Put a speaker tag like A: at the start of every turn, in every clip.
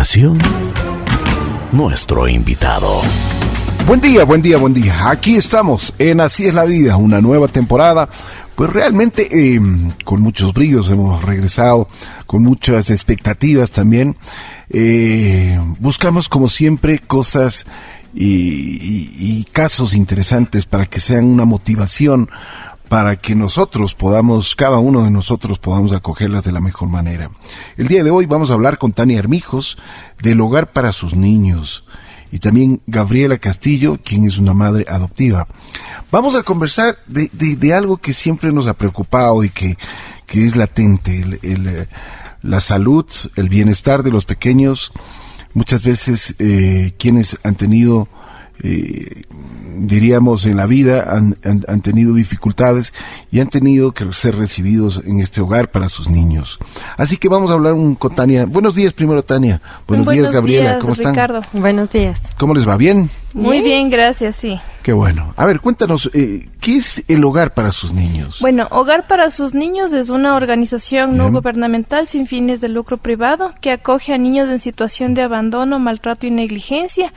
A: continuación, nuestro invitado.
B: Buen día, buen día, buen día. Aquí estamos en Así es la Vida, una nueva temporada. Pues realmente con muchos brillos hemos regresado, con muchas expectativas también. Buscamos como siempre cosas y casos interesantes para que sean una motivación, para que nosotros podamos, cada uno de nosotros podamos acogerlas de la mejor manera. El día de hoy vamos a hablar con Tania Armijos del Hogar para sus Niños y también Gabriela Castillo, quien es una madre adoptiva. Vamos a conversar de algo que siempre nos ha preocupado y que es latente, la salud, el bienestar de los pequeños. Muchas veces quienes han tenido diríamos en la vida han tenido dificultades y han tenido que ser recibidos en este hogar para sus niños. Así que vamos a hablar con Tania. Buenos días primero, Tania. Buenos días, Gabriela. ¿Cómo están?
C: Ricardo. Buenos días.
B: ¿Cómo les va? ¿Bien?
C: Muy bien, gracias, sí.
B: Qué bueno. A ver, cuéntanos, ¿qué es el Hogar para sus Niños?
C: Bueno, Hogar para sus Niños es una organización no gubernamental sin fines de lucro privado que acoge a niños en situación de abandono, maltrato y negligencia,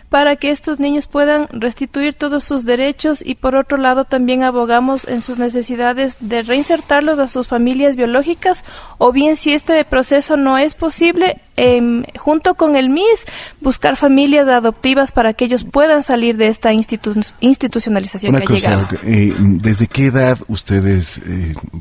C: para que estos niños puedan restituir todos sus derechos, y por otro lado también abogamos en sus necesidades de reinsertarlos a sus familias biológicas, o bien, si este proceso no es posible, junto con el MIS, buscar familias adoptivas para que ellos puedan salir de esta institucionalización que ha llegado.
B: ¿Desde qué edad ustedes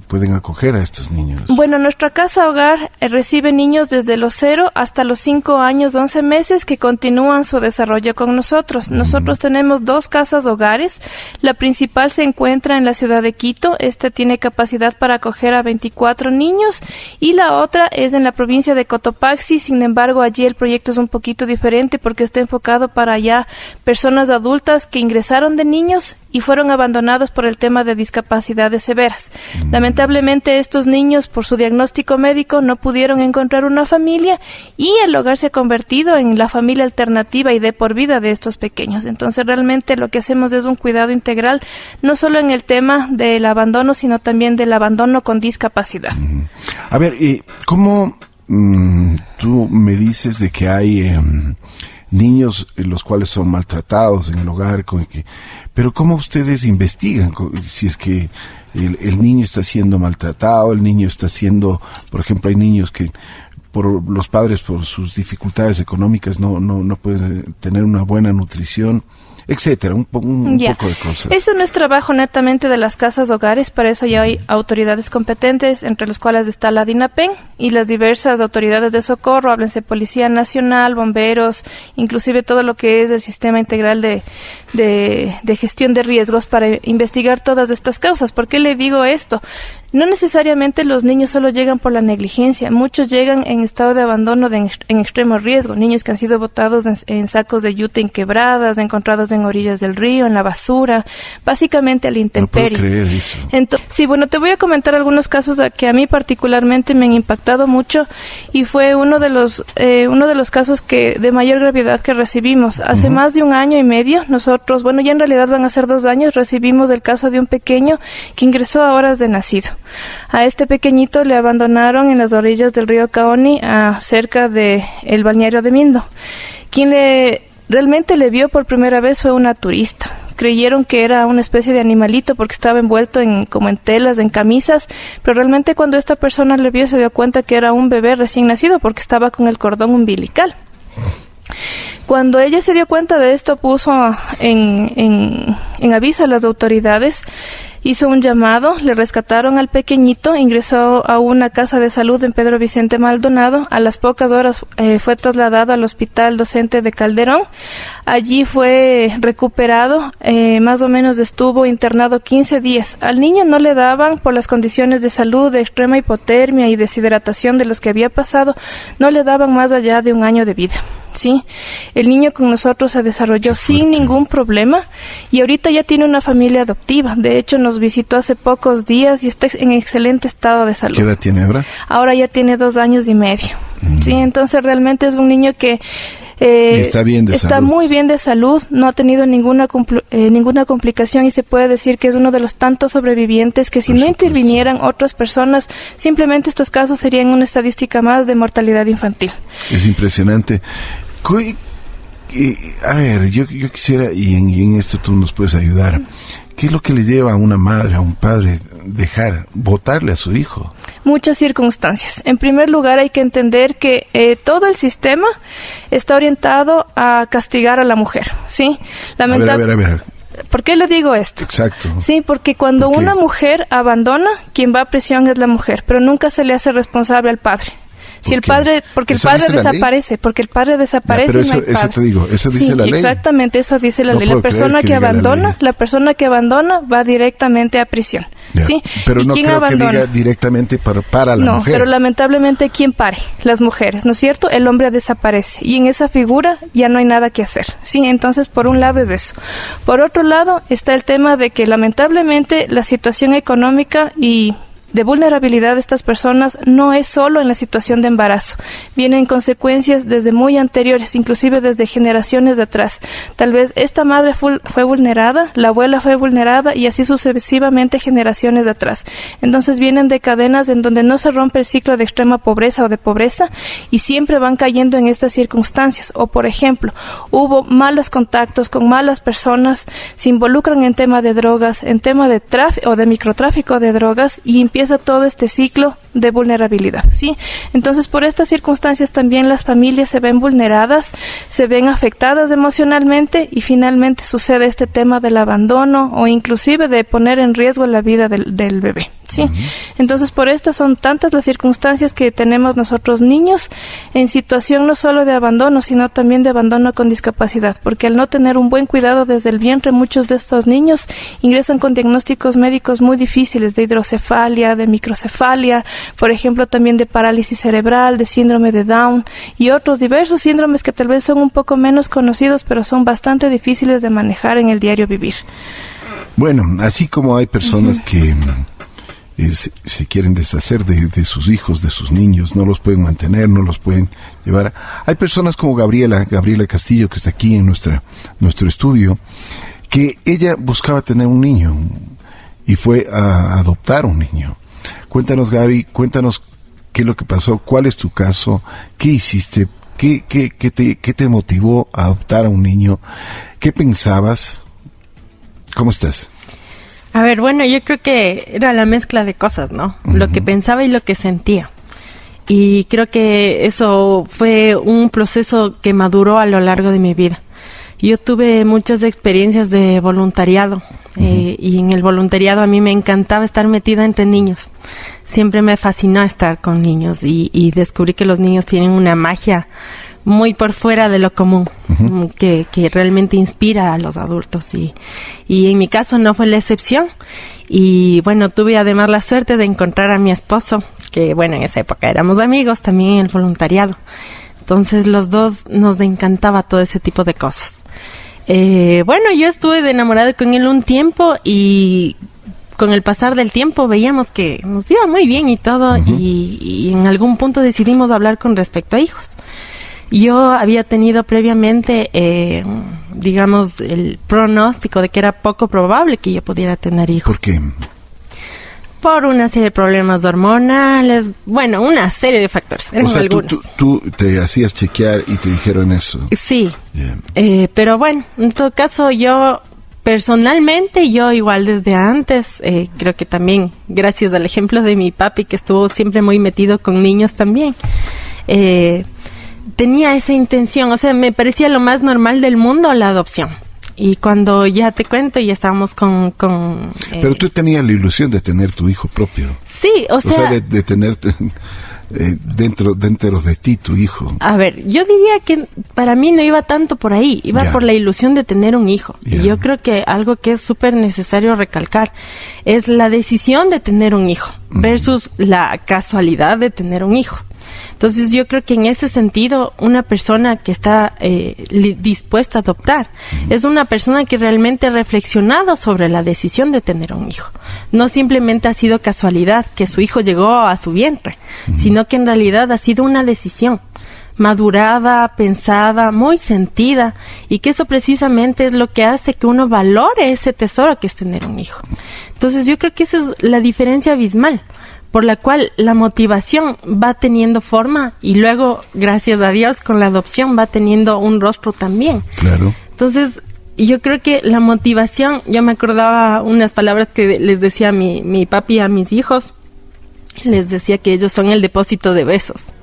B: pueden acoger a estos niños?
C: Bueno, nuestra casa hogar recibe niños desde los 0 hasta los 5 años, 11 meses, que continúan su desarrollo con nosotros. Nosotros tenemos 2 casas hogares. La principal se encuentra en la ciudad de Quito. Esta tiene capacidad para acoger a 24 niños, y la otra es en la provincia de Cotopaxi. Sin embargo, allí el proyecto es un poquito diferente porque está enfocado para ya personas adultas que ingresaron de niños y fueron abandonados por el tema de discapacidades severas. Lamentablemente, estos niños, por su diagnóstico médico, no pudieron encontrar una familia, y el hogar se ha convertido en la familia alternativa y de por vida de estos pequeños. Entonces, realmente lo que hacemos es un cuidado integral, no solo en el tema del abandono, sino también del abandono con discapacidad.
B: A ver, ¿cómo tú me dices de que hay niños los cuales son maltratados en el hogar, pero cómo ustedes investigan si es que el niño está siendo maltratado, el niño está siendo, por ejemplo, hay niños que por los padres, por sus dificultades económicas, no pueden tener una buena nutrición, etcétera, un poco de cosas.
C: Eso no es trabajo netamente de las casas hogares. Para eso ya hay autoridades competentes, entre las cuales está la DINAPEN y las diversas autoridades de socorro, háblense Policía Nacional, bomberos, inclusive todo lo que es el sistema integral de gestión de riesgos, para investigar todas estas causas. ¿Por qué le digo esto? No necesariamente los niños solo llegan por la negligencia, muchos llegan en estado de abandono en extremo riesgo, niños que han sido botados en sacos de yute en quebradas, encontrados en orillas del río, en la basura, básicamente a la intemperie.
B: No puedo creer eso.
C: Sí, bueno, te voy a comentar algunos casos que a mí particularmente me han impactado mucho, y fue uno de los casos de mayor gravedad que recibimos. Hace más de 1 año y medio, nosotros, bueno, ya en realidad van a ser 2 años, recibimos el caso de un pequeño que ingresó a horas de nacido. A este pequeñito le abandonaron en las orillas del río Caoni, cerca de el balneario de Mindo. Quien realmente le vio por primera vez fue una turista. Creyeron que era una especie de animalito porque estaba envuelto como en telas, en camisas, pero realmente cuando esta persona le vio se dio cuenta que era un bebé recién nacido porque estaba con el cordón umbilical. Cuando ella se dio cuenta de esto, puso en aviso a las autoridades, hizo un llamado, le rescataron al pequeñito, ingresó a una casa de salud en Pedro Vicente Maldonado. A las pocas horas fue trasladado al Hospital Docente de Calderón. Allí fue recuperado, más o menos estuvo internado 15 días. Al niño no le daban, por las condiciones de salud, de extrema hipotermia y deshidratación de los que había pasado, no le daban más allá de 1 año de vida. Sí, el niño con nosotros se desarrolló sin ningún problema y ahorita ya tiene una familia adoptiva. De hecho, nos visitó hace pocos días y está en excelente estado de salud.
B: ¿Qué edad tiene ahora?
C: Ahora ya tiene 2 años y medio. Sí, entonces realmente es un niño que
B: está bien de
C: está
B: salud.
C: muy bien de salud, no ha tenido ninguna complicación y se puede decir que es uno de los tantos sobrevivientes que si no intervinieran otras personas, simplemente estos casos serían una estadística más de mortalidad infantil.
B: Es impresionante. A ver, yo quisiera, y en esto tú nos puedes ayudar, ¿qué es lo que le lleva a una madre, a un padre, votarle a su hijo?
C: Muchas circunstancias. En primer lugar, hay que entender que todo el sistema está orientado a castigar a la mujer, ¿sí?
B: A ver.
C: ¿Por qué le digo esto?
B: Exacto.
C: Sí, porque cuando una mujer abandona, quien va a prisión es la mujer, pero nunca se le hace responsable al padre. Si el padre, porque el padre desaparece,
B: pero
C: no hay padre.
B: eso te digo, eso dice la ley.
C: Exactamente, eso dice la ley. La persona que abandona va directamente a prisión. ¿Sí?
B: Pero no creo que diga directamente para la mujer.
C: No, pero lamentablemente ¿quién pare? Las mujeres, ¿no es cierto? El hombre desaparece y en esa figura ya no hay nada que hacer. Sí, entonces por un lado es eso. Por otro lado está el tema de que lamentablemente la situación económica y de vulnerabilidad de estas personas no es solo en la situación de embarazo. Vienen consecuencias desde muy anteriores, inclusive desde generaciones de atrás. Tal vez esta madre fue vulnerada, la abuela fue vulnerada y así sucesivamente generaciones de atrás. Entonces vienen de cadenas en donde no se rompe el ciclo de extrema pobreza o de pobreza y siempre van cayendo en estas circunstancias. O por ejemplo, hubo malos contactos con malas personas, se involucran en tema de drogas, en tema de tráfico o de microtráfico de drogas y empieza todo este ciclo de vulnerabilidad, ¿sí? Entonces, por estas circunstancias también las familias se ven vulneradas, se ven afectadas emocionalmente y finalmente sucede este tema del abandono o inclusive de poner en riesgo la vida del bebé, ¿sí? Entonces, por estas son tantas las circunstancias que tenemos nosotros niños en situación no solo de abandono, sino también de abandono con discapacidad, porque al no tener un buen cuidado desde el vientre, muchos de estos niños ingresan con diagnósticos médicos muy difíciles de hidrocefalia, de microcefalia, por ejemplo, también de parálisis cerebral, de síndrome de Down y otros diversos síndromes que tal vez son un poco menos conocidos, pero son bastante difíciles de manejar en el diario vivir.
B: Bueno, así como hay personas que se quieren deshacer de sus hijos, de sus niños, no los pueden mantener, no los pueden llevar. Hay personas como Gabriela Castillo, que está aquí en nuestro estudio, que ella buscaba tener un niño y fue a adoptar un niño. Cuéntanos, Gaby, qué es lo que pasó, cuál es tu caso, qué hiciste, qué te motivó a adoptar a un niño, qué pensabas, ¿cómo estás?
D: A ver, bueno, yo creo que era la mezcla de cosas, ¿no? Uh-huh. Lo que pensaba y lo que sentía. Y creo que eso fue un proceso que maduró a lo largo de mi vida. Yo tuve muchas experiencias de voluntariado. Y en el voluntariado a mí me encantaba estar metida entre niños. Siempre me fascinó estar con niños y descubrí que los niños tienen una magia muy por fuera de lo común, que realmente inspira a los adultos y en mi caso no fue la excepción. Y bueno, tuve además la suerte de encontrar a mi esposo, que bueno, en esa época éramos amigos también en el voluntariado. Entonces los dos nos encantaba todo ese tipo de cosas. Bueno, yo estuve enamorada con él un tiempo y con el pasar del tiempo veíamos que nos iba muy bien y todo, y en algún punto decidimos hablar con respecto a hijos. Yo había tenido previamente, digamos, el pronóstico de que era poco probable que yo pudiera tener hijos.
B: ¿Por qué?
D: Por una serie de problemas hormonales, bueno, una serie de factores. Eran algunos.
B: Tú te hacías chequear y te dijeron eso.
D: Sí.
B: Yeah.
D: Pero bueno, en todo caso yo personalmente, yo igual desde antes, creo que también gracias al ejemplo de mi papi que estuvo siempre muy metido con niños también, tenía esa intención, o sea, me parecía lo más normal del mundo la adopción. Y cuando ya te cuento, ya estábamos con
B: Pero tú tenías la ilusión de tener tu hijo propio.
D: Sí, o sea
B: de tener dentro de ti tu hijo.
D: A ver, yo diría que para mí no iba tanto por ahí, iba por la ilusión de tener un hijo. Y yo creo que algo que es súper necesario recalcar es la decisión de tener un hijo versus la casualidad de tener un hijo. Entonces yo creo que en ese sentido una persona que está dispuesta a adoptar es una persona que realmente ha reflexionado sobre la decisión de tener un hijo. No simplemente ha sido casualidad que su hijo llegó a su vientre, sino que en realidad ha sido una decisión madurada, pensada, muy sentida, y que eso precisamente es lo que hace que uno valore ese tesoro que es tener un hijo. Entonces yo creo que esa es la diferencia abismal, por la cual la motivación va teniendo forma y luego, gracias a Dios, con la adopción va teniendo un rostro también.
B: Claro.
D: Entonces, yo creo que la motivación, yo me acordaba unas palabras que les decía mi papi a mis hijos. Les decía que ellos son el depósito de besos.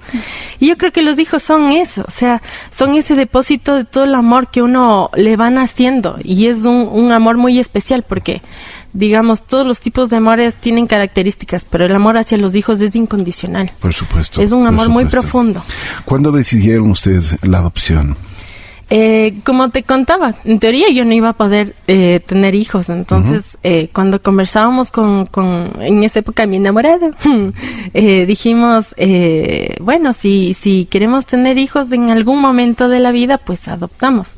D: Y yo creo que los hijos son eso, o sea, son ese depósito de todo el amor que uno le van haciendo. Y es un amor muy especial porque, digamos, todos los tipos de amores tienen características, pero el amor hacia los hijos es incondicional.
B: Por supuesto.
D: Es un amor muy
B: supuesto.
D: profundo.
B: ¿Cuándo decidieron ustedes la adopción?
D: Como te contaba, en teoría yo no iba a poder tener hijos, entonces cuando conversábamos con en esa época mi enamorado, dijimos, bueno, si queremos tener hijos en algún momento de la vida, pues adoptamos.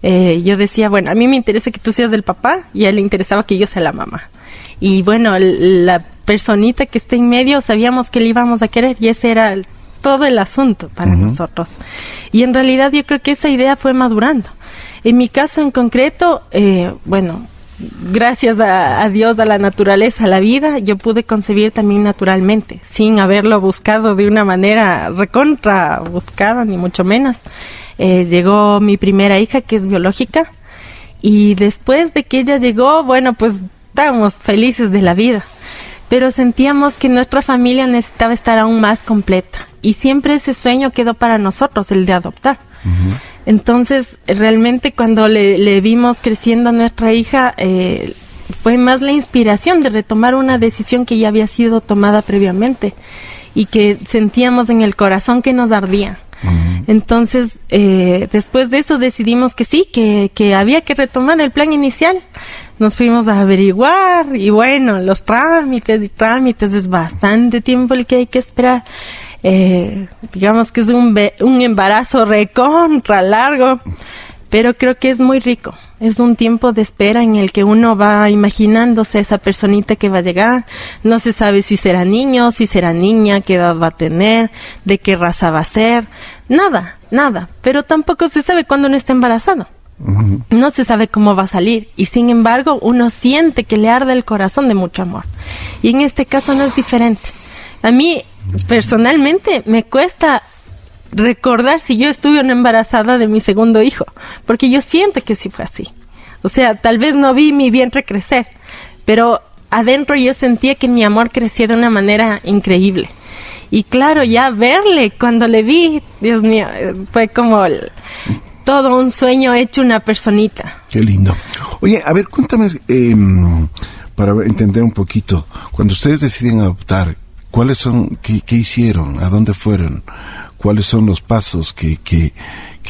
D: Yo decía, bueno, a mí me interesa que tú seas el papá y a él le interesaba que yo sea la mamá. Y bueno, la personita que está en medio sabíamos que le íbamos a querer y ese era todo el asunto para nosotros. Y en realidad yo creo que esa idea fue madurando. En mi caso en concreto, bueno, gracias a Dios, a la naturaleza, a la vida, yo pude concebir también naturalmente, sin haberlo buscado de una manera recontra buscada, ni mucho menos. Llegó mi primera hija, que es biológica, y después de que ella llegó, bueno, pues estábamos felices de la vida. Pero sentíamos que nuestra familia necesitaba estar aún más completa. Y siempre ese sueño quedó para nosotros, el de adoptar. Entonces, realmente cuando le vimos creciendo a nuestra hija, fue más la inspiración de retomar una decisión que ya había sido tomada previamente y que sentíamos en el corazón que nos ardía. Entonces, después de eso decidimos que sí, que había que retomar el plan inicial. Nos fuimos a averiguar y bueno, los trámites es bastante tiempo el que hay que esperar. Digamos que es un embarazo recontra largo, pero creo que es muy rico. Es un tiempo de espera en el que uno va imaginándose esa personita que va a llegar. No se sabe si será niño, si será niña, qué edad va a tener, de qué raza va a ser. Nada. Pero tampoco se sabe cuándo uno está embarazado. No se sabe cómo va a salir. Y sin embargo, uno siente que le arde el corazón de mucho amor. Y en este caso no es diferente. A mí, personalmente, me cuesta recordar si yo estuve o no embarazada de mi segundo hijo, porque yo siento que sí fue así. O sea, tal vez no vi mi vientre crecer, pero adentro yo sentía que mi amor crecía de una manera increíble. Y claro, ya verle, cuando le vi, Dios mío, fue como todo un sueño hecho una personita.
B: Qué lindo. Oye, a ver, cuéntame, para entender un poquito, cuando ustedes deciden adoptar, ¿cuáles son, qué hicieron? ¿A dónde fueron? ¿Cuáles son los pasos que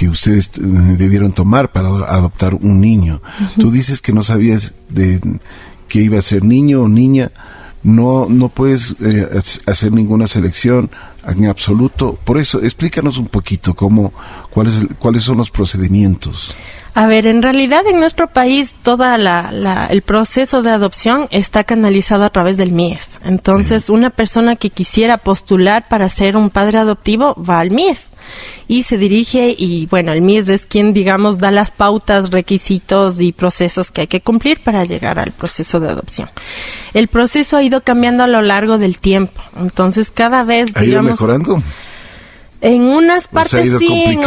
B: ustedes debieron tomar para adoptar un niño? Tú dices que no sabías de que iba a ser niño o niña. No puedes hacer ninguna selección en absoluto. Por eso, explícanos un poquito cuáles son los procedimientos.
D: A ver, en realidad en nuestro país todo el proceso de adopción está canalizado a través del MIES. Entonces, una persona que quisiera postular para ser un padre adoptivo va al MIES y se dirige y bueno, el MIES es quien, digamos, da las pautas, requisitos y procesos que hay que cumplir para llegar al proceso de adopción. El proceso ha ido cambiando a lo largo del tiempo. Entonces, cada vez,
B: ¿Ha ido mejorando?
D: En unas partes sí, en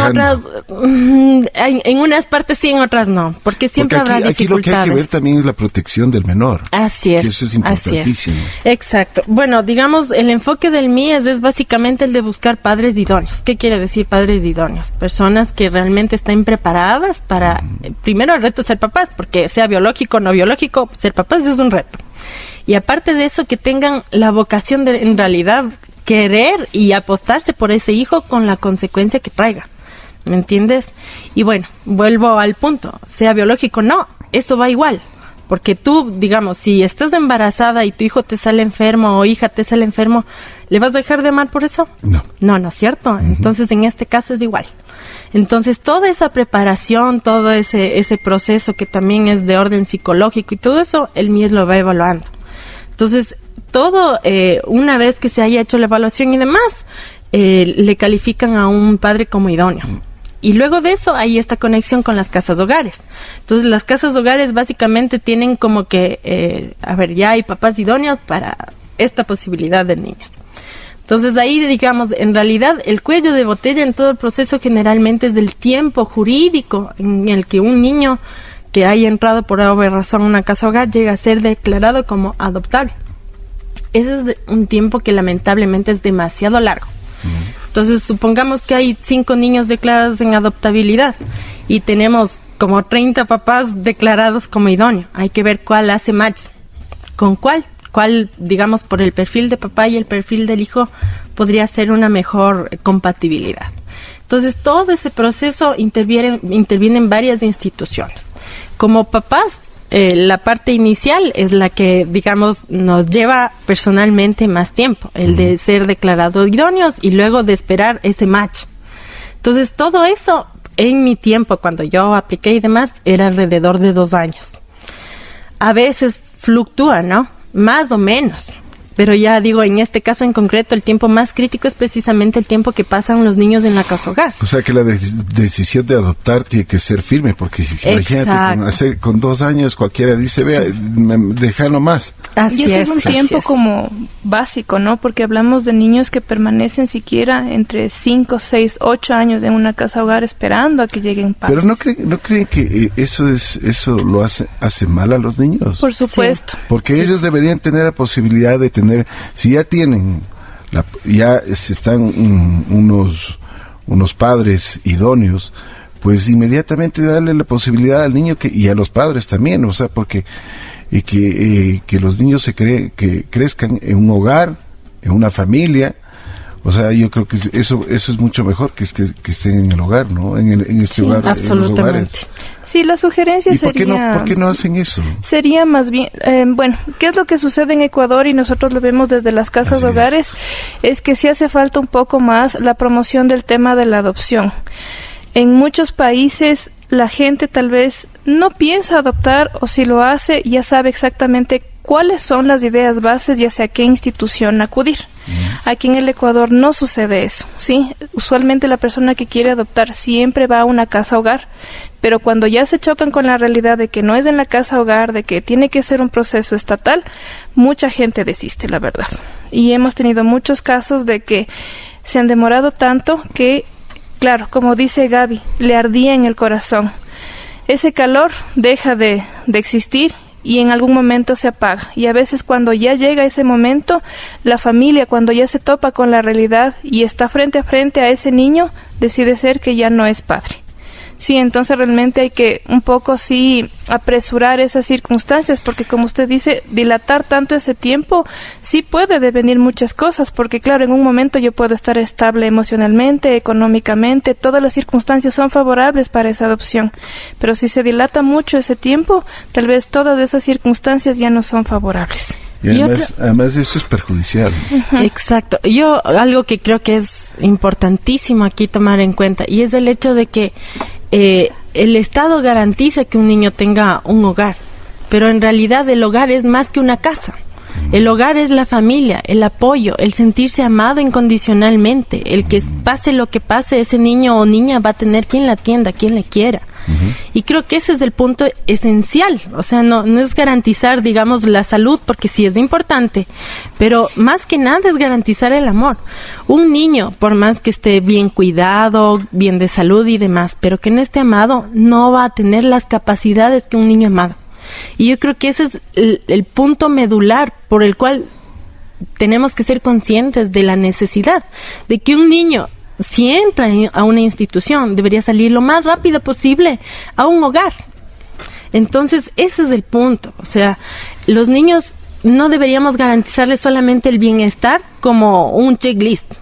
D: unas partes sí, en otras no, porque siempre habrá dificultades. Aquí lo que hay que ver también es la protección del menor. Así es. Que eso es importantísimo. Así es. Exacto. Bueno, digamos, el enfoque del MIES es básicamente el de buscar padres idóneos. ¿Qué quiere decir padres idóneos? Personas que realmente estén preparadas para, primero el reto de ser papás, porque sea biológico o no biológico, ser papás es un reto. Y aparte de eso, que tengan la vocación de, en realidad, querer y apostarse por ese hijo con la consecuencia que traiga, ¿me entiendes? Y bueno, vuelvo al punto, sea biológico o no, eso va igual, porque tú, digamos, si estás embarazada y tu hijo te sale enfermo o hija te sale enfermo, ¿le vas a dejar de amar por eso? No es cierto. Entonces en este caso es igual. Entonces toda esa preparación, todo ese proceso que también es de orden psicológico y todo eso, el MIES lo va evaluando. Entonces todo, una vez que se haya hecho la evaluación y demás, le califican a un padre como idóneo. Y luego de eso hay esta conexión con las casas hogares. Entonces las casas hogares básicamente tienen como que, ya hay papás idóneos para esta posibilidad de niños. Entonces ahí, digamos, en realidad el cuello de botella en todo el proceso generalmente es del tiempo jurídico en el que un niño que haya entrado por alguna razón a una casa hogar llega a ser declarado como adoptable. Ese es un tiempo que lamentablemente es demasiado largo. Entonces supongamos que hay 5 niños declarados en adoptabilidad y tenemos como 30 papás declarados como idóneos. Hay que ver cuál hace match con cuál, digamos, por el perfil de papá y el perfil del hijo podría ser una mejor compatibilidad. Entonces todo ese proceso intervienen varias instituciones. Como papás, la parte inicial es la que, digamos, nos lleva personalmente más tiempo, el de ser declarados idóneos y luego de esperar ese match. Entonces todo eso en mi tiempo, cuando yo apliqué y demás, era alrededor de 2 años. A veces fluctúa, ¿no? Más o menos. Pero ya digo, en este caso en concreto, el tiempo más crítico es precisamente el tiempo que pasan los niños en la casa hogar.
B: O sea que la decisión de adoptar tiene que ser firme, porque imagínate, con 2 años cualquiera dice, vea, déjalo más.
C: Y ese es un tiempo como básico, ¿no? Porque hablamos de niños que permanecen siquiera entre 5, 6, 8 años en una casa hogar esperando a que lleguen padres.
B: Pero ¿no creen que eso lo hace mal a los niños?
C: Por supuesto.
B: Sí. Porque ellos deberían tener la posibilidad de si ya tienen, ya están unos padres idóneos, pues inmediatamente darle la posibilidad al niño y a los padres también, o sea, porque que los niños que crezcan en un hogar, en una familia. O sea, yo creo que eso es mucho mejor que estén en el hogar, ¿no? En este hogar.
D: Absolutamente.
B: En los hogares.
C: Sí, la sugerencia sería...
B: ¿Por qué no hacen eso?
C: Sería más bien, ¿qué es lo que sucede en Ecuador y nosotros lo vemos desde las casas hogares? Es que sí hace falta un poco más la promoción del tema de la adopción. En muchos países la gente tal vez no piensa adoptar, o si lo hace ya sabe exactamente cuáles son las ideas bases y hacia qué institución acudir. Aquí en el Ecuador no sucede eso, ¿sí? Usualmente la persona que quiere adoptar siempre va a una casa hogar, pero cuando ya se chocan con la realidad de que no es en la casa hogar, de que tiene que ser un proceso estatal, mucha gente desiste, la verdad. Y hemos tenido muchos casos de que se han demorado tanto que, claro, como dice Gaby, le ardía en el corazón. Ese calor deja de existir y en algún momento se apaga. Y a veces cuando ya llega ese momento, la familia, cuando ya se topa con la realidad y está frente a frente a ese niño, decide ser que ya no es padre. Sí, entonces realmente hay que un poco sí apresurar esas circunstancias, porque como usted dice, dilatar tanto ese tiempo sí puede devenir muchas cosas, porque claro, en un momento yo puedo estar estable emocionalmente, económicamente, todas las circunstancias son favorables para esa adopción, pero si se dilata mucho ese tiempo, tal vez todas esas circunstancias ya no son favorables.
B: Y además eso es perjudicial.
D: Exacto. Yo algo que creo que es importantísimo aquí tomar en cuenta, y es el hecho de que el Estado garantiza que un niño tenga un hogar, pero en realidad el hogar es más que una casa. El hogar es la familia, el apoyo, el sentirse amado incondicionalmente, el que pase lo que pase, ese niño o niña va a tener quien la atienda, quien le quiera. Y creo que ese es el punto esencial. O sea, no es garantizar, digamos, la salud, porque sí es importante, pero más que nada es garantizar el amor. Un niño, por más que esté bien cuidado, bien de salud y demás, pero que no esté amado, no va a tener las capacidades que un niño amado. Y yo creo que ese es el punto medular por el cual tenemos que ser conscientes de la necesidad de que un niño, si entra a una institución, debería salir lo más rápido posible a un hogar. Entonces, ese es el punto. O sea, los niños no deberíamos garantizarles solamente el bienestar como un checklist,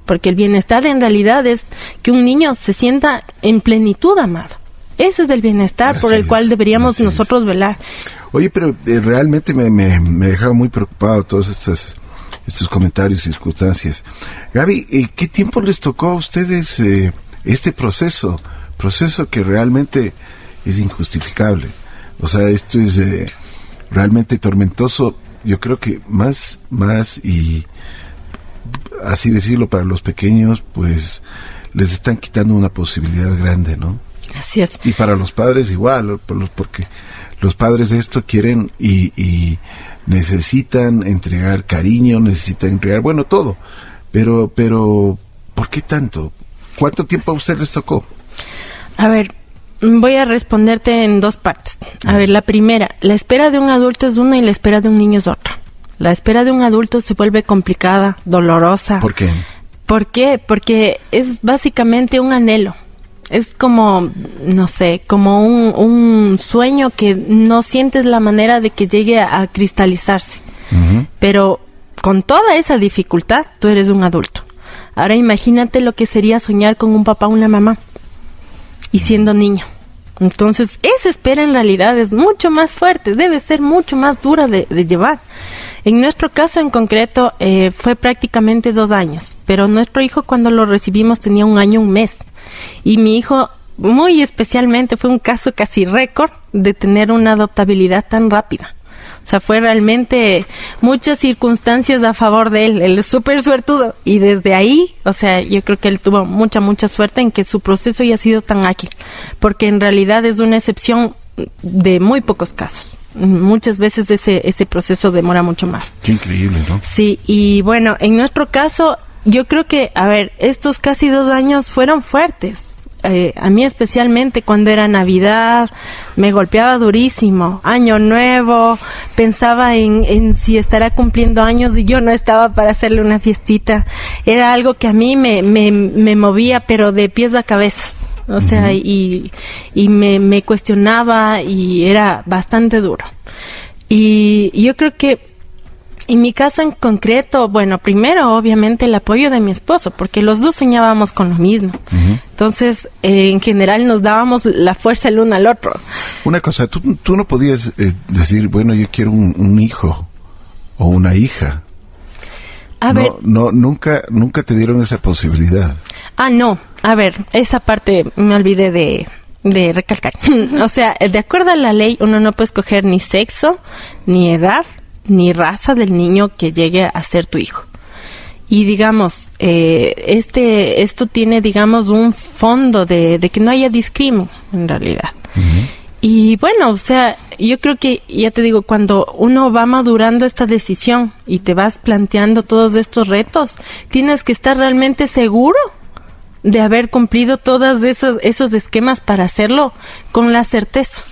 D: porque el bienestar en realidad es que un niño se sienta en plenitud amado. Ese es el bienestar por el cual deberíamos nosotros velar.
B: Oye, pero realmente me dejaba muy preocupado todos estos comentarios y circunstancias. Gaby, ¿qué tiempo les tocó a ustedes este proceso que realmente es injustificable? O sea, esto es realmente tormentoso. Yo creo que más y así decirlo, para los pequeños, pues les están quitando una posibilidad grande, ¿no?
D: Así es.
B: Y para los padres igual, porque los padres de esto quieren y necesitan entregar cariño, necesitan entregar, bueno, todo. Pero, ¿por qué tanto? ¿Cuánto tiempo a usted les tocó?
D: A ver, voy a responderte en dos partes. A ver, la primera, la espera de un adulto es una y la espera de un niño es otra. La espera de un adulto se vuelve complicada, dolorosa.
B: ¿Por qué?
D: ¿Por qué? Porque es básicamente un anhelo. Es como, no sé, como un sueño que no sientes la manera de que llegue a cristalizarse. Uh-huh. Pero con toda esa dificultad, tú eres un adulto. Ahora imagínate lo que sería soñar con un papá o una mamá y siendo niño. Entonces, esa espera en realidad es mucho más fuerte, debe ser mucho más dura de llevar. En nuestro caso en concreto fue prácticamente 2 años, pero nuestro hijo cuando lo recibimos tenía 1 año, 1 mes. Y mi hijo, muy especialmente, fue un caso casi récord de tener una adoptabilidad tan rápida. O sea, fue realmente muchas circunstancias a favor de él. Él es súper suertudo. Y desde ahí, o sea, yo creo que él tuvo mucha suerte en que su proceso haya sido tan ágil. Porque en realidad es una excepción de muy pocos casos. Muchas veces ese proceso demora mucho más.
B: Qué increíble, ¿no?
D: Sí, y bueno, en nuestro caso, yo creo que, a ver, estos casi 2 años fueron fuertes. A mí especialmente cuando era Navidad me golpeaba durísimo, Año Nuevo, pensaba en si estará cumpliendo años y yo no estaba para hacerle una fiestita. Era algo que a mí me movía, pero de pies a cabezas, o sea, y me cuestionaba y era bastante duro. Y yo creo que en mi caso en concreto, bueno, primero obviamente el apoyo de mi esposo, porque los dos soñábamos con lo mismo. Uh-huh. Entonces, en general nos dábamos la fuerza el uno al otro.
B: Una cosa, tú no podías decir, bueno, yo quiero un hijo o una hija. Nunca te dieron esa posibilidad.
D: No, a ver, esa parte me olvidé de recalcar. O sea, de acuerdo a la ley, uno no puede escoger ni sexo, ni edad, ni raza del niño que llegue a ser tu hijo. Y digamos, esto tiene, digamos, un fondo de que no haya discrimen en realidad. Uh-huh. Y bueno, o sea, yo creo que, ya te digo, cuando uno va madurando esta decisión y te vas planteando todos estos retos, tienes que estar realmente seguro de haber cumplido todos esos esquemas para hacerlo con la certeza.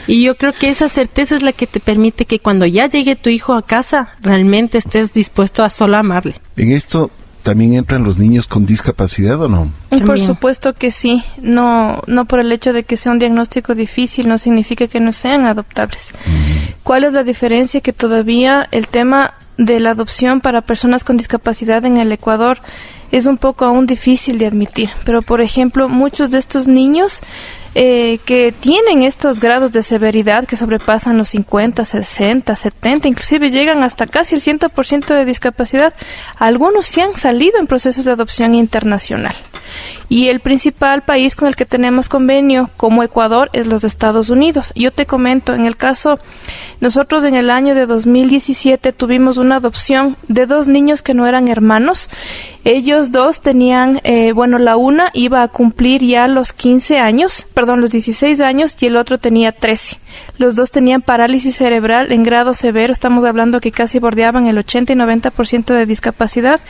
D: Y yo creo que esa certeza es la que te permite que cuando ya llegue tu hijo a casa, realmente estés dispuesto a solo amarle.
B: ¿En esto también entran los niños con discapacidad o no?
C: Por supuesto que sí. No por el hecho de que sea un diagnóstico difícil no significa que no sean adoptables. Uh-huh. ¿Cuál es la diferencia? Que todavía el tema de la adopción para personas con discapacidad en el Ecuador es un poco aún difícil de admitir. Pero, por ejemplo, muchos de estos niños que tienen estos grados de severidad que sobrepasan los 50, 60, 70, inclusive llegan hasta casi el 100% de discapacidad, algunos sí han salido en procesos de adopción internacional. Y el principal país con el que tenemos convenio como Ecuador es los Estados Unidos. Yo te comento, en el caso, nosotros en el año de 2017 tuvimos una adopción de 2 niños que no eran hermanos. Ellos 2 tenían, la una iba a cumplir ya los 16 años y el otro tenía 13. Los 2 tenían parálisis cerebral en grado severo, estamos hablando que casi bordeaban el 80 y 90% de discapacidad.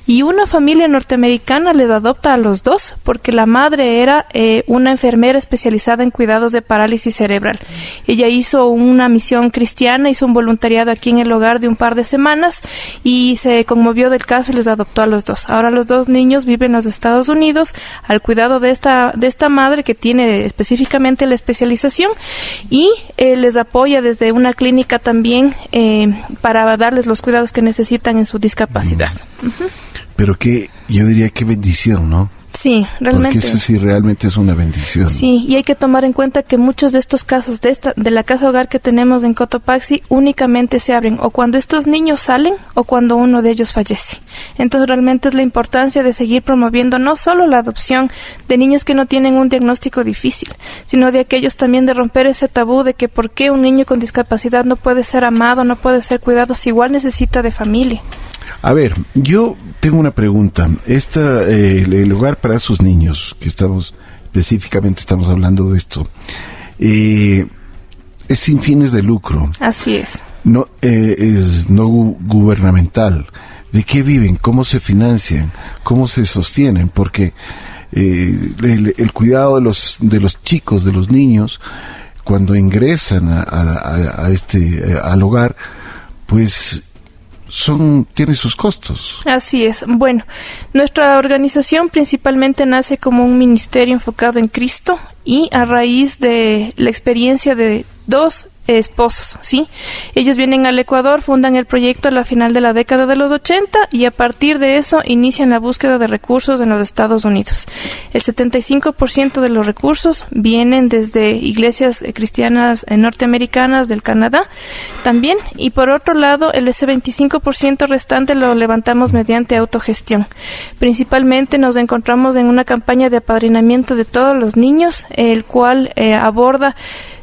C: Y una familia norteamericana les adopta a los 2 porque la madre era una enfermera especializada en cuidados de parálisis cerebral. Ella hizo una misión cristiana, hizo un voluntariado aquí en el hogar de un par de semanas y se conmovió del caso y les adoptó a los 2. Ahora los 2 niños viven en los Estados Unidos al cuidado de esta madre que tiene específicamente la especialización y les apoya desde una clínica también para darles los cuidados que necesitan en su discapacidad. Uh-huh.
B: Pero yo diría que bendición, ¿no?
C: Sí, realmente.
B: Porque eso sí realmente es una bendición.
C: Sí, y hay que tomar en cuenta que muchos de estos casos de la casa hogar que tenemos en Cotopaxi únicamente se abren o cuando estos niños salen o cuando uno de ellos fallece. Entonces realmente es la importancia de seguir promoviendo no solo la adopción de niños que no tienen un diagnóstico difícil, sino de aquellos también de romper ese tabú de que por qué un niño con discapacidad no puede ser amado, no puede ser cuidado, si igual necesita de familia.
B: A ver, yo tengo una pregunta. El hogar para sus niños, que específicamente estamos hablando de esto, es sin fines de lucro.
C: Así es.
B: No, es no gubernamental. ¿De qué viven? ¿Cómo se financian? ¿Cómo se sostienen? Porque el cuidado de los chicos, de los niños, cuando ingresan al hogar, pues tiene sus costos.
C: Así es. Bueno, nuestra organización principalmente nace como un ministerio enfocado en Cristo y a raíz de la experiencia de dos esposos, ¿sí? Ellos vienen al Ecuador, fundan el proyecto a la final de la década de los 80 y a partir de eso inician la búsqueda de recursos en los Estados Unidos. El 75% de los recursos vienen desde iglesias cristianas norteamericanas del Canadá también, y por otro lado ese 25% restante lo levantamos mediante autogestión. Principalmente nos encontramos en una campaña de apadrinamiento de todos los niños, el cual aborda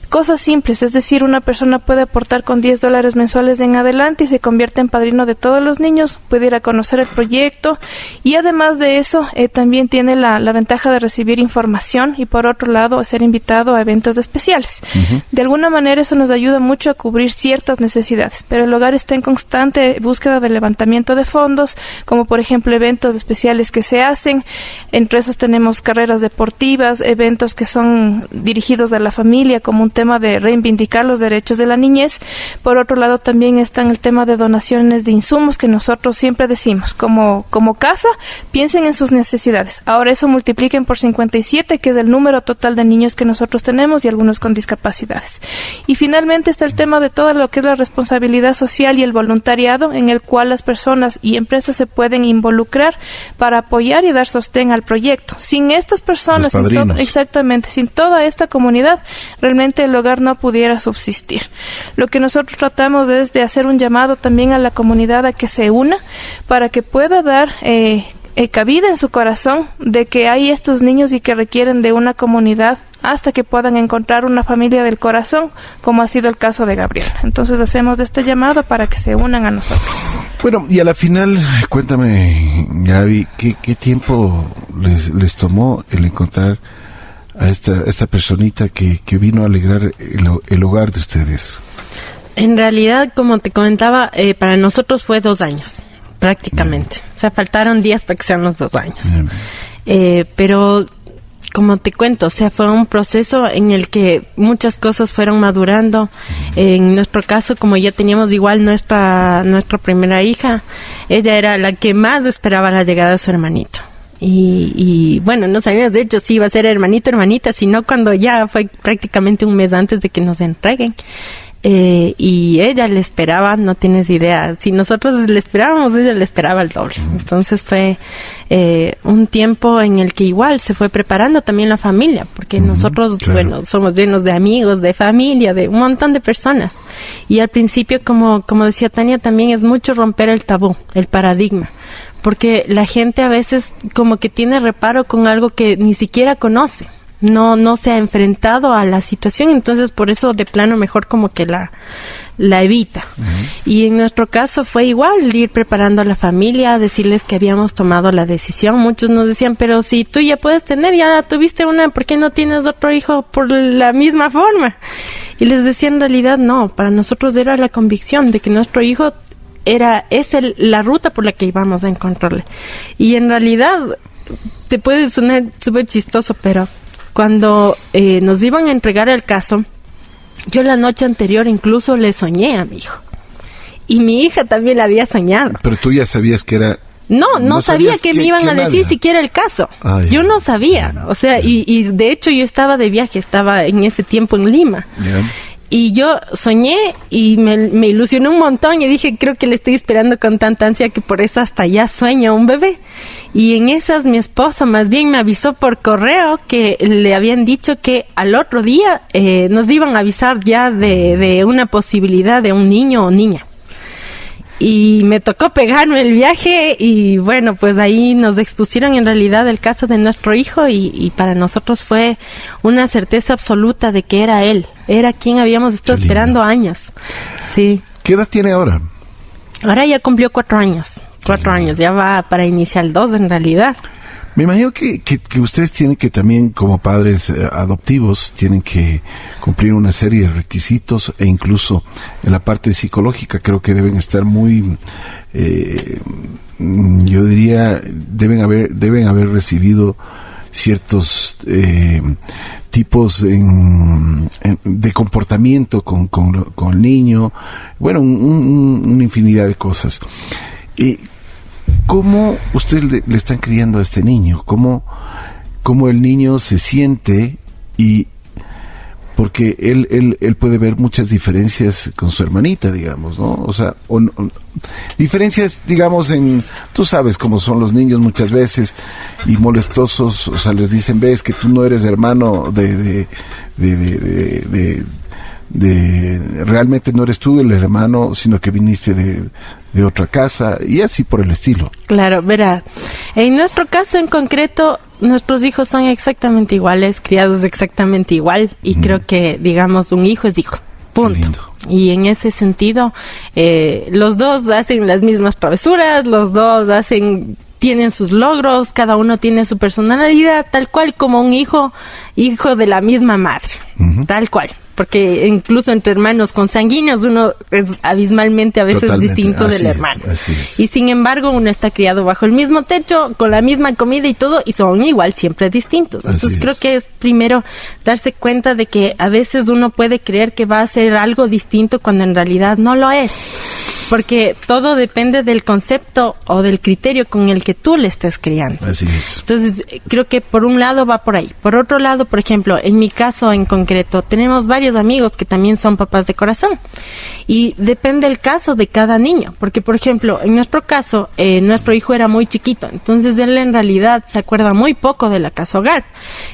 C: cosas simples, es decir, una persona puede aportar con $10 mensuales en adelante y se convierte en padrino de todos los niños, puede ir a conocer el proyecto y además de eso también tiene la ventaja de recibir información y por otro lado ser invitado a eventos especiales. Uh-huh. De alguna manera eso nos ayuda mucho a cubrir ciertas necesidades, pero el hogar está en constante búsqueda de levantamiento de fondos, como por ejemplo eventos especiales que se hacen, entre esos tenemos carreras deportivas, eventos que son dirigidos a la familia como un tema de reivindicar los derechos de la niñez. Por otro lado también está el tema de donaciones de insumos que nosotros siempre decimos, como casa, piensen en sus necesidades. Ahora eso multipliquen por 57, que es el número total de niños que nosotros tenemos y algunos con discapacidades. Y finalmente está el tema de todo lo que es la responsabilidad social y el voluntariado, en el cual las personas y empresas se pueden involucrar para apoyar y dar sostén al proyecto. Sin estas personas, sin toda esta comunidad, realmente el hogar no pudiera subsistir. Lo que nosotros tratamos es de hacer un llamado también a la comunidad a que se una para que pueda dar cabida en su corazón de que hay estos niños y que requieren de una comunidad hasta que puedan encontrar una familia del corazón, como ha sido el caso de Gabriel. Entonces hacemos este llamado para que se unan a nosotros.
B: Bueno, y a la final, cuéntame, Gaby, ¿qué tiempo les tomó el encontrar a esta personita que vino a alegrar el hogar de ustedes?
D: En realidad, como te comentaba, para nosotros fue 2 años, prácticamente. O sea, faltaron días para que sean los 2 años. Pero, como te cuento, o sea, fue un proceso en el que muchas cosas fueron madurando. En nuestro caso, como ya teníamos igual nuestra primera hija, ella era la que más esperaba la llegada de su hermanito. Y bueno, no sabíamos de hecho si iba a ser hermanito o hermanita, sino cuando ya fue prácticamente un mes antes de que nos entreguen. Y ella le esperaba, no tienes idea, si nosotros le esperábamos, ella le esperaba el doble. Entonces fue un tiempo en el que igual se fue preparando también la familia, porque nosotros, claro, bueno, somos llenos de amigos, de familia, de un montón de personas. Y al principio, como decía Tania, también es mucho romper el tabú, el paradigma, porque la gente a veces como que tiene reparo con algo que ni siquiera conoce. No se ha enfrentado a la situación, entonces por eso de plano mejor como que la evita. Uh-huh. Y en nuestro caso fue igual, ir preparando a la familia, decirles que habíamos tomado la decisión. Muchos nos decían, pero si tú ya puedes tener, ya tuviste una, ¿por qué no tienes otro hijo por la misma forma? Y les decía, en realidad no, para nosotros era la convicción de que nuestro hijo es la ruta por la que íbamos a encontrarle. Y en realidad te puede sonar súper chistoso, pero cuando nos iban a entregar el caso, yo la noche anterior incluso le soñé a mi hijo. Y mi hija también la había soñado.
B: Pero tú ya sabías que era...
D: No sabía que me iban a decir siquiera el caso. Yo no sabía. O sea, y de hecho yo estaba de viaje, estaba en ese tiempo en Lima. Y yo soñé y me ilusionó un montón y dije, creo que le estoy esperando con tanta ansia que por eso hasta ya sueño un bebé. Y en esas mi esposo más bien me avisó por correo que le habían dicho que al otro día nos iban a avisar ya de una posibilidad de un niño o niña. Y me tocó pegarme el viaje y bueno, pues ahí nos expusieron en realidad el caso de nuestro hijo y para nosotros fue una certeza absoluta de que era él, era quien habíamos estado esperando años. Sí.
B: ¿Qué edad tiene ahora?
D: Ahora ya cumplió 4 años. 4 años, ya va para iniciar el 2 en realidad.
B: Me imagino que ustedes tienen que también, como padres adoptivos, tienen que cumplir una serie de requisitos, e incluso en la parte psicológica creo que deben estar muy, yo diría, deben haber recibido ciertos tipos de comportamiento con el niño, bueno, una infinidad de cosas. ¿Cómo ustedes le están criando a este niño? ¿Cómo el niño se siente? Y porque él puede ver muchas diferencias con su hermanita, digamos, ¿no? O sea, diferencias, digamos, tú sabes cómo son los niños muchas veces, y molestosos, o sea, les dicen, ves que tú no eres hermano realmente no eres tú el hermano, sino que viniste de otra casa, y así por el estilo.
D: Claro, verá, en nuestro caso en concreto, nuestros hijos son exactamente iguales, criados exactamente igual, y creo que, digamos, un hijo es hijo, punto. Y en ese sentido, los dos hacen las mismas travesuras, los dos tienen sus logros, cada uno tiene su personalidad, tal cual como un hijo de la misma madre, tal cual. Porque incluso entre hermanos consanguíneos uno es abismalmente a veces totalmente distinto del hermano. Y sin embargo uno está criado bajo el mismo techo, con la misma comida y todo, y son igual siempre distintos. Entonces creo que es primero darse cuenta de que a veces uno puede creer que va a hacer algo distinto cuando en realidad no lo es. Porque todo depende del concepto o del criterio con el que tú le estés criando.
B: Así es.
D: Entonces, creo que por un lado va por ahí. Por otro lado, por ejemplo, en mi caso en concreto, tenemos varios amigos que también son papás de corazón. Y depende el caso de cada niño. Porque, por ejemplo, en nuestro caso, nuestro hijo era muy chiquito. Entonces, él en realidad se acuerda muy poco de la casa hogar.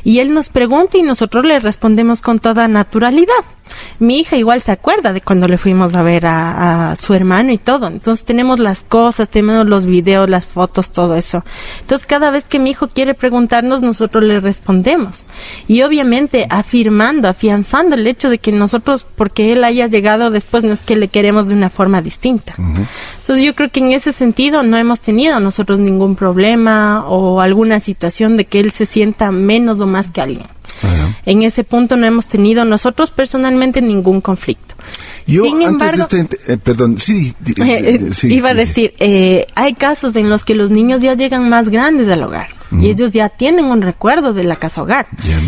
D: Y él nos pregunta y nosotros le respondemos con toda naturalidad. Mi hija igual se acuerda de cuando le fuimos a ver a su hermano y todo. Entonces tenemos las cosas, tenemos los videos, las fotos, todo eso. Entonces cada vez que mi hijo quiere preguntarnos, nosotros le respondemos. Y obviamente afianzando el hecho de que nosotros, porque él haya llegado después, no es que le queremos de una forma distinta. Entonces yo creo que en ese sentido no hemos tenido nosotros ningún problema o alguna situación de que él se sienta menos o más que alguien. En ese punto no hemos tenido nosotros personalmente ningún conflicto.
B: Yo
D: Sin embargo, iba a decir, hay casos en los que los niños ya llegan más grandes al hogar y ellos ya tienen un recuerdo de la casa hogar.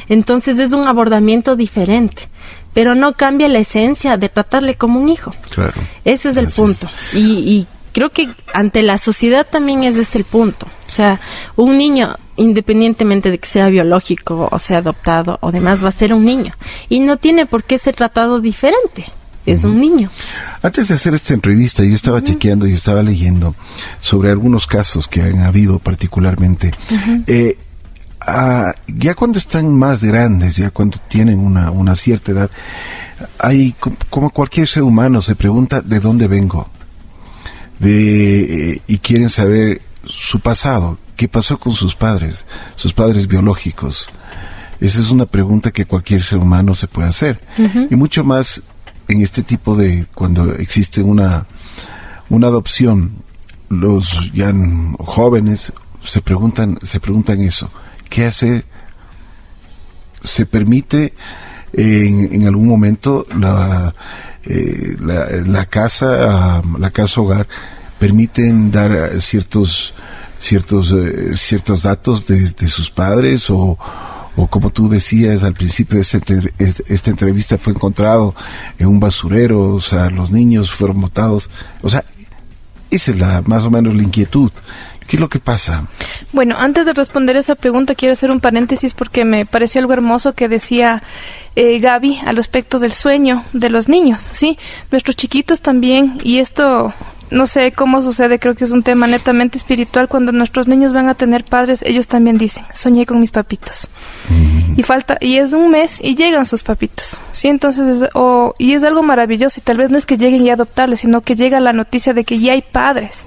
D: Entonces es un abordamiento diferente, pero no cambia la esencia de tratarle como un hijo.
B: Claro.
D: Ese es el punto. Y creo que ante la sociedad también ese es el punto. O sea, un niño, independientemente de que sea biológico o sea adoptado o demás, va a ser un niño. Y no tiene por qué ser tratado diferente. Es un niño.
B: Antes de hacer esta entrevista, yo estaba chequeando y estaba leyendo sobre algunos casos que han habido particularmente. Ya cuando están más grandes, ya cuando tienen una cierta edad, hay, como cualquier ser humano, se pregunta de dónde vengo. Y quieren saber su pasado, qué pasó con sus padres biológicos. Esa es una pregunta que cualquier ser humano se puede hacer. Y mucho más en este tipo de, cuando existe una adopción, los ya jóvenes se preguntan eso. ¿Qué hacer? ¿Se permite en algún momento la casa hogar permiten dar ciertos datos de sus padres o como tú decías al principio de esta entrevista, fue encontrado en un basurero, o sea, los niños fueron botados, o sea, esa es más o menos la inquietud. ¿Qué es lo que pasa?
C: Bueno, antes de responder esa pregunta quiero hacer un paréntesis porque me pareció algo hermoso que decía Gaby al respecto del sueño de los niños, ¿sí? Nuestros chiquitos también, y esto no sé cómo sucede, creo que es un tema netamente espiritual. Cuando nuestros niños van a tener padres, ellos también dicen, soñé con mis papitos. Y es un mes y llegan sus papitos, ¿sí? Entonces, y es algo maravilloso, y tal vez no es que lleguen ya a adoptarles, sino que llega la noticia de que ya hay padres.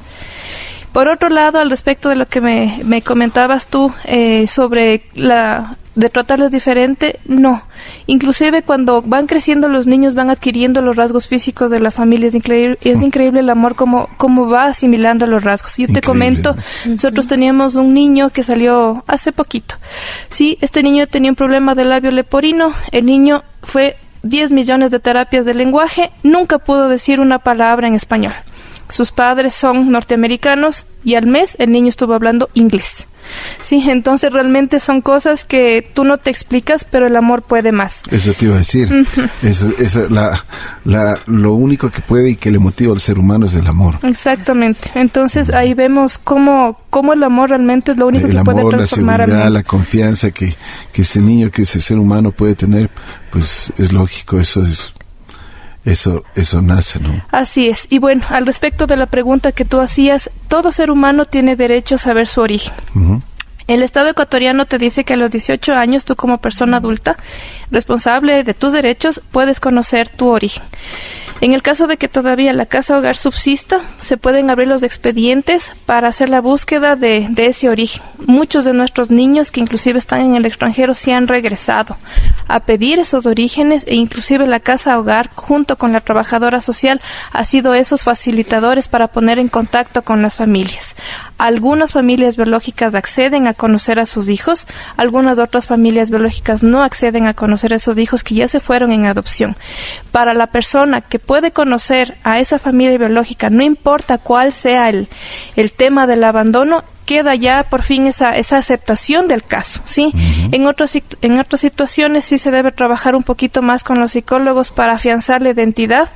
C: Por otro lado, al respecto de lo que me comentabas tú sobre de tratarles diferente, no. Inclusive cuando van creciendo los niños van adquiriendo los rasgos físicos de la familia. Es increíble el amor cómo va asimilando los rasgos. Yo te comento, nosotros teníamos un niño que salió hace poquito. Sí, este niño tenía un problema del labio leporino. El niño fue 10 millones de terapias de lenguaje, nunca pudo decir una palabra en español. Sus padres son norteamericanos y al mes el niño estuvo hablando inglés. Sí, entonces realmente son cosas que tú no te explicas, pero el amor puede más.
B: Eso te iba a decir. Lo único que puede y que le motiva al ser humano es el amor.
C: Exactamente. Entonces ahí vemos cómo el amor realmente es lo único que puede transformar al mundo.
B: La seguridad, la confianza que ese niño, que ese ser humano puede tener, pues es lógico, Eso nace, ¿no?
C: Así es. Y bueno, al respecto de la pregunta que tú hacías, todo ser humano tiene derecho a saber su origen. Uh-huh. El Estado ecuatoriano te dice que a los 18 años, tú como persona adulta, responsable de tus derechos, puedes conocer tu origen. En el caso de que todavía la casa hogar subsista, se pueden abrir los expedientes para hacer la búsqueda de ese origen. Muchos de nuestros niños que inclusive están en el extranjero se han regresado a pedir esos orígenes, e inclusive la casa hogar junto con la trabajadora social ha sido esos facilitadores para poner en contacto con las familias. Algunas familias biológicas acceden a conocer a sus hijos, algunas otras familias biológicas no acceden a conocer a esos hijos que ya se fueron en adopción. Para la persona que puede conocer a esa familia biológica, no importa cuál sea el tema del abandono, queda ya por fin esa aceptación del caso, ¿sí? Uh-huh. En otras situaciones sí se debe trabajar un poquito más con los psicólogos para afianzar la identidad.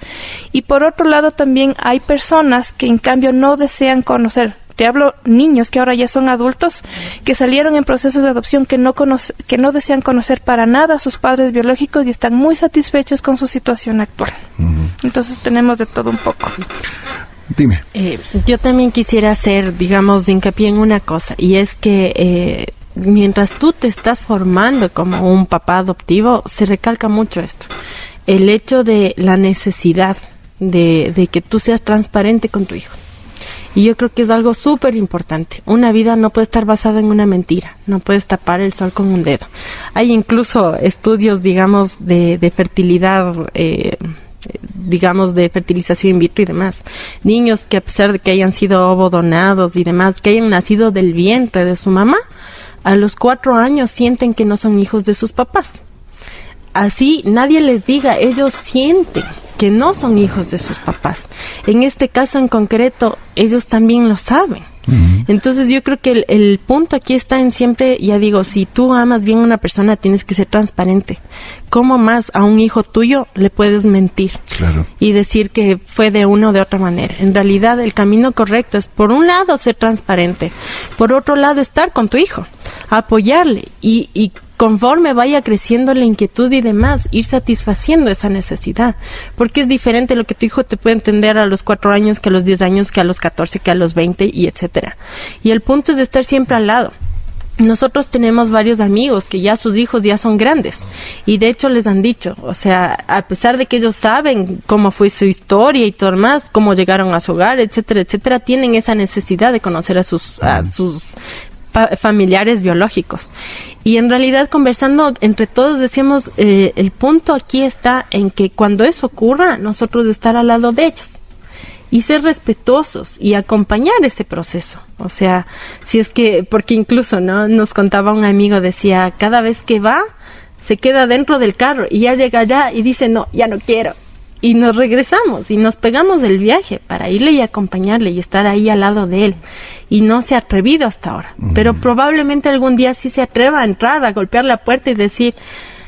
C: Y por otro lado también hay personas que en cambio no desean conocer. Te hablo niños que ahora ya son adultos, que salieron en procesos de adopción, que no desean conocer para nada a sus padres biológicos y están muy satisfechos con su situación actual. Uh-huh. Entonces tenemos de todo un poco.
B: Dime.
D: Yo también quisiera hacer, digamos, hincapié en una cosa, y es que mientras tú te estás formando como un papá adoptivo, se recalca mucho esto. El hecho de la necesidad de que tú seas transparente con tu hijo. Y yo creo que es algo súper importante. Una vida no puede estar basada en una mentira. No puedes tapar el sol con un dedo. Hay incluso estudios, digamos, de fertilidad, digamos, de fertilización in vitro y demás. Niños que a pesar de que hayan sido ovodonados y demás, que hayan nacido del vientre de su mamá, a los 4 años sienten que no son hijos de sus papás. Así nadie les diga, ellos sienten que no son hijos de sus papás. En este caso en concreto, ellos también lo saben. Uh-huh. Entonces yo creo que el punto aquí está en siempre, ya digo, si tú amas bien a una persona, tienes que ser transparente. ¿Cómo más a un hijo tuyo le puedes mentir? Claro. Y decir que fue de una o de otra manera. En realidad el camino correcto es, por un lado, ser transparente. Por otro lado, estar con tu hijo, apoyarle y conforme vaya creciendo la inquietud y demás, ir satisfaciendo esa necesidad. Porque es diferente lo que tu hijo te puede entender a los 4 años, que a los 10 años, que a los 14, que a los 20, y etcétera. Y el punto es de estar siempre al lado. Nosotros tenemos varios amigos que ya sus hijos ya son grandes y de hecho les han dicho, o sea, a pesar de que ellos saben cómo fue su historia y todo más, cómo llegaron a su hogar, etcétera, etcétera, tienen esa necesidad de conocer a sus familiares biológicos. Y en realidad, conversando entre todos, decíamos, el punto aquí está en que cuando eso ocurra, nosotros estar al lado de ellos y ser respetuosos y acompañar ese proceso. O sea, si es que, porque incluso, ¿no?, nos contaba un amigo, decía, cada vez que va, se queda dentro del carro y ya llega allá y dice, no, ya no quiero. Y nos regresamos y nos pegamos del viaje para irle y acompañarle y estar ahí al lado de él. Y no se ha atrevido hasta ahora. Uh-huh. Pero probablemente algún día sí se atreva a entrar, a golpear la puerta y decir,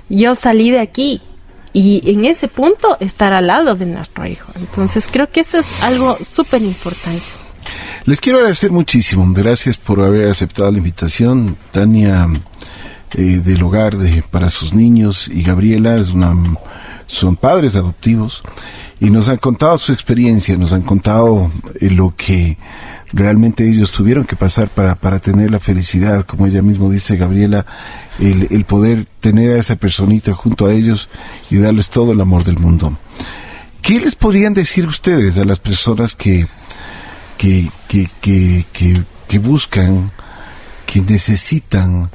D: yo salí de aquí. Y en ese punto estar al lado de nuestro hijo. Entonces creo que eso es algo súper importante.
B: Les quiero agradecer muchísimo. Gracias por haber aceptado la invitación. Tania, del hogar para sus niños, y Gabriela son padres adoptivos y nos han contado su experiencia, nos han contado lo que realmente ellos tuvieron que pasar para tener la felicidad, como ella misma dice, Gabriela, el poder tener a esa personita junto a ellos y darles todo el amor del mundo. ¿Qué les podrían decir ustedes a las personas que buscan, que necesitan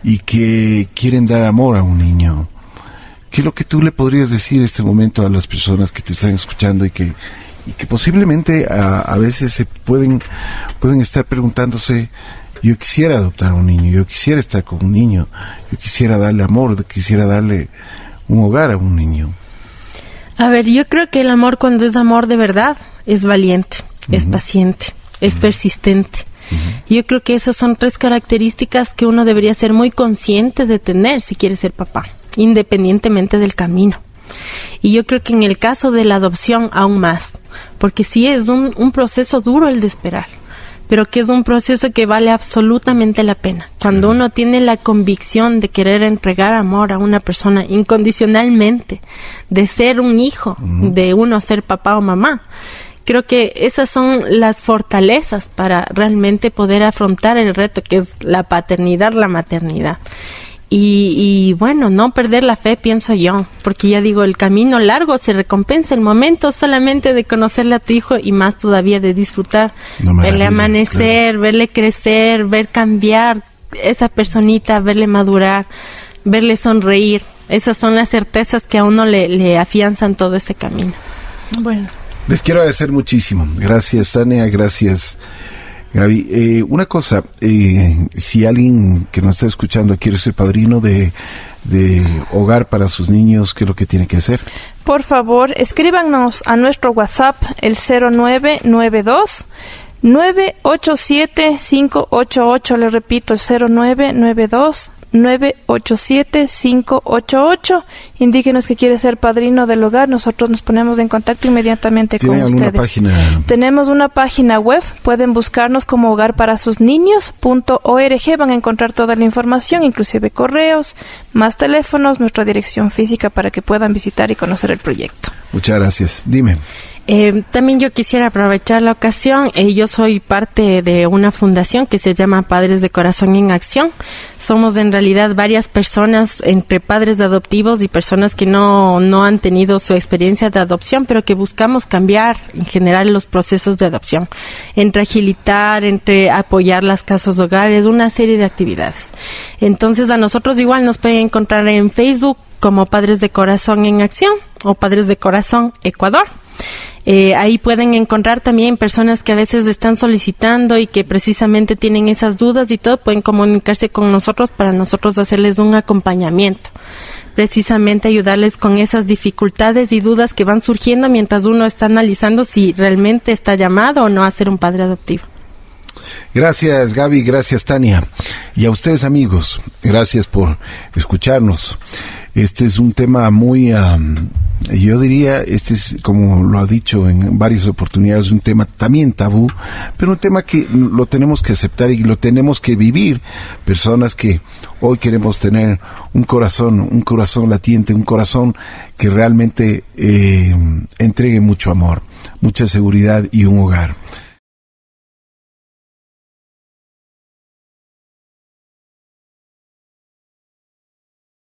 B: y que quieren dar amor a un niño. ¿Qué es lo que tú le podrías decir en este momento a las personas que te están escuchando y que posiblemente a veces se pueden estar preguntándose: yo quisiera adoptar a un niño, yo quisiera estar con un niño, yo quisiera darle amor, quisiera darle un hogar a un niño?
D: A ver, yo creo que el amor, cuando es amor de verdad, es valiente, es paciente, es persistente. Yo creo que esas son 3 características que uno debería ser muy consciente de tener si quiere ser papá, independientemente del camino. Y yo creo que en el caso de la adopción aún más, porque sí es un proceso duro el de esperar, pero que es un proceso que vale absolutamente la pena. Cuando uno tiene la convicción de querer entregar amor a una persona incondicionalmente, de ser un hijo, de uno ser papá o mamá, creo que esas son las fortalezas para realmente poder afrontar el reto que es la paternidad, la maternidad. Y bueno, no perder la fe, pienso yo, porque ya digo, el camino largo se recompensa, el momento solamente de conocerle a tu hijo y más todavía de disfrutar, verle amanecer, claro, verle crecer, ver cambiar esa personita, verle madurar, verle sonreír. Esas son las certezas que a uno le afianzan todo ese camino. Bueno.
B: Les quiero agradecer muchísimo. Gracias, Tania, gracias, Gaby. Una cosa, si alguien que nos está escuchando quiere ser padrino de hogar para sus niños, ¿qué es lo que tiene que hacer?
C: Por favor, escríbanos a nuestro WhatsApp, el 0992 987 588. Le repito, el 0992 987 588. Indíquenos que quiere ser padrino del hogar. Nosotros nos ponemos en contacto inmediatamente con ustedes.
B: Página?
C: Tenemos una página web. Pueden buscarnos como hogarparasusniños.org. Van a encontrar toda la información, inclusive correos, más teléfonos, nuestra dirección física para que puedan visitar y conocer el proyecto.
B: Muchas gracias. Dime.
D: También yo quisiera aprovechar la ocasión. Yo soy parte de una fundación que se llama Padres de Corazón en Acción. Somos en realidad varias personas, entre padres adoptivos y personas que no han tenido su experiencia de adopción, pero que buscamos cambiar en general los procesos de adopción, entre agilitar, entre apoyar las casas hogares, una serie de actividades. Entonces a nosotros igual nos pueden encontrar en Facebook como Padres de Corazón en Acción o Padres de Corazón Ecuador. Ahí pueden encontrar también personas que a veces están solicitando y que precisamente tienen esas dudas y todo, pueden comunicarse con nosotros para nosotros hacerles un acompañamiento, precisamente ayudarles con esas dificultades y dudas que van surgiendo mientras uno está analizando si realmente está llamado o no a ser un padre adoptivo.
B: Gracias, Gaby, gracias, Tania. Y a ustedes, amigos, gracias por escucharnos. Este es un tema muy, yo diría, este es, como lo ha dicho en varias oportunidades, un tema también tabú, pero un tema que lo tenemos que aceptar y lo tenemos que vivir. Personas que hoy queremos tener un corazón latiente, un corazón que realmente entregue mucho amor, mucha seguridad y un hogar.